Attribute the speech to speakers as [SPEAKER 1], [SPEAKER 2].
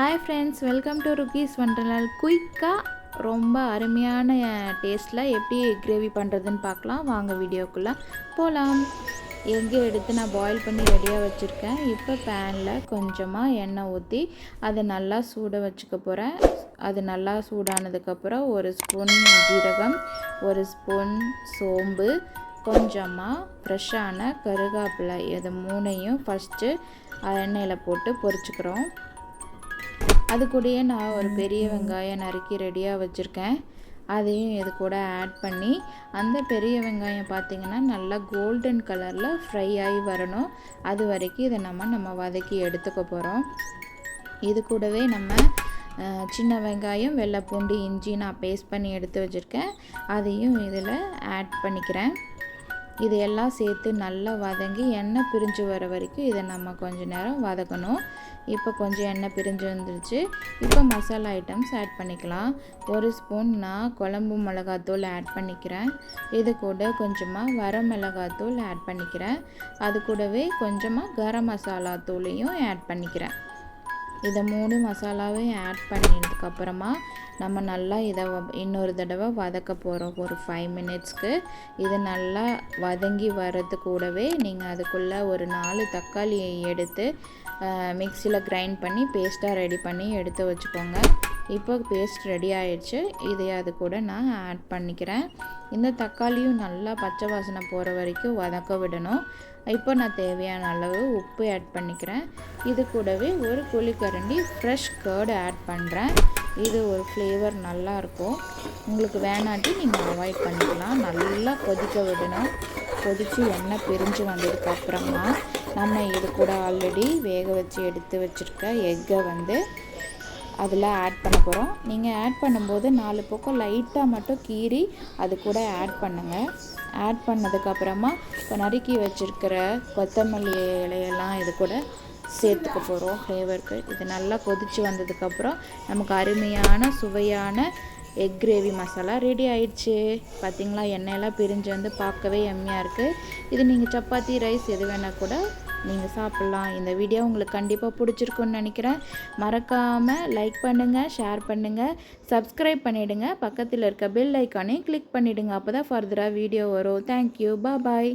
[SPEAKER 1] Hi friends, welcome to ருக்கீஸ் wonderland. குயிக்காக ரொம்ப அருமையான டேஸ்ட்டில் எப்படி எக் கிரேவி பண்ணுறதுன்னு பார்க்கலாம். வாங்க வீடியோக்குள்ளே போகலாம். எக்கு எடுத்து நான் பாயில் பண்ணி ரெடியாக வச்சுருக்கேன். இப்போ பேனில் கொஞ்சமாக எண்ணெய் ஊற்றி அதை நல்லா சூட வச்சுக்க போகிறேன். அது நல்லா சூடானதுக்கப்புறம் ஒரு ஸ்பூன் ஜீரகம், ஒரு ஸ்பூன் சோம்பு, கொஞ்சமாக ஃப்ரெஷ்ஷான கருவேப்பிலை, இது மூணையும் ஃபஸ்ட்டு எண்ணெயில் போட்டு பொரிச்சுக்கிறோம். அது கூடயே நான் ஒரு பெரிய வெங்காயம் நறுக்கி ரெடியாக வச்சுருக்கேன். அதையும் இது கூட ஆட் பண்ணி அந்த பெரிய வெங்காயம் பார்த்திங்கன்னா நல்லா கோல்டன் கலரில் ஃப்ரை ஆகி வரணும். அது வரைக்கும் இதை நம்ம வதக்கி எடுத்துக்க போகிறோம். இது கூடவே நம்ம சின்ன வெங்காயம், வெள்ளை பூண்டு, இஞ்சி நான் பேஸ்ட் பண்ணி எடுத்து வச்சுருக்கேன். அதையும் இதில் ஆட் பண்ணிக்கிறேன். இதையெல்லாம் சேர்த்து நல்லா வதங்கி எண்ணெய் பிரிஞ்சு வர வரைக்கும் இதை நம்ம கொஞ்சம் நேரம் வதக்கணும். இப்போ கொஞ்சம் எண்ணெய் பிரிஞ்சு வந்துருச்சு. இப்போ மசாலா ஐட்டம்ஸ் ஆட் பண்ணிக்கலாம். ஒரு ஸ்பூன் நான் குழம்பு மிளகாத்தூள் ஆட் பண்ணிக்கிறேன். இது கூட கொஞ்சமாக வர மிளகாத்தூள் ஆட் பண்ணிக்கிறேன். அது கூடவே கொஞ்சமாக கரம் மசாலா தூளையும் ஆட் பண்ணிக்கிறேன். இதை 3 மசாலாவையும் ஆட் பண்ணினதுக்கப்புறமா நம்ம நல்லா இதை இன்னொரு தடவை வதக்க போகிறோம் ஒரு 5 மினிட்ஸ்க்கு. இது நல்லா வதங்கி வர்றது கூடவே நீங்கள் அதுக்குள்ளே ஒரு 4 தக்காளியை எடுத்து மிக்சியில் கிரைண்ட் பண்ணி பேஸ்ட்டாக ரெடி பண்ணி எடுத்து வச்சுக்கோங்க. இப்போ பேஸ்ட் ரெடி ஆயிடுச்சு. இதை அது கூட நான் ஆட் பண்ணிக்கிறேன். இந்த தக்காளியும் நல்லா பச்சை வாசனை போகிற வரைக்கும் வதக்க விடணும். இப்போ நான் தேவையான அளவு உப்பு ஆட் பண்ணிக்கிறேன். இது கூடவே ஒரு குழிக்கரண்டி ஃப்ரெஷ் கர்டு ஆட் பண்ணுறேன். இது ஒரு ஃப்ளேவர் நல்லாயிருக்கும். உங்களுக்கு வேணாட்டி நீங்கள் அவாய்ட் பண்ணிக்கலாம். நல்லா கொதிக்க விடணும். கொதித்து எண்ணெய் பிரிஞ்சு வந்ததுக்கப்புறமா நம்ம இது கூட ஆல்ரெடி வேக வச்சு எடுத்து வச்சுருக்க எக்கை அதில் ஆட் பண்ண போகிறோம். நீங்கள் ஆட் பண்ணும்போது 4 பக்கம் லைட்டாக மட்டும் கீறி அது கூட ஆட் பண்ணுங்கள். ஆட் பண்ணதுக்கப்புறமா இப்போ நறுக்கி வச்சுருக்கிற கொத்தமல்லி இலையெல்லாம் இது கூட சேர்த்துக்க போகிறோம் ஃப்ளேவருக்கு. இது நல்லா கொதித்து வந்ததுக்கப்புறம் நமக்கு அருமையான சுவையான எக் கிரேவி மசாலா ரெடி ஆயிடுச்சு. பார்த்திங்களா, எண்ணெயெல்லாம் பிரிஞ்சு பார்க்கவே எம்மையாக இருக்குது. இது நீங்கள் சப்பாத்தி, ரைஸ் எது வேணால் கூட நீங்கள் சாப்பிட்லாம். இந்த வீடியோ உங்களுக்கு கண்டிப்பாக பிடிச்சிருக்குன்னு நினைக்கிறேன். மறக்காமல் லைக் பண்ணுங்கள், ஷேர் பண்ணுங்கள், சப்ஸ்கிரைப் பண்ணிவிடுங்க. பக்கத்தில் இருக்க பெல் ஐக்கானையும் கிளிக் பண்ணிவிடுங்க. அப்போ தான் ஃபர்தராக வீடியோ வரும். தேங்க்யூ, பாய்.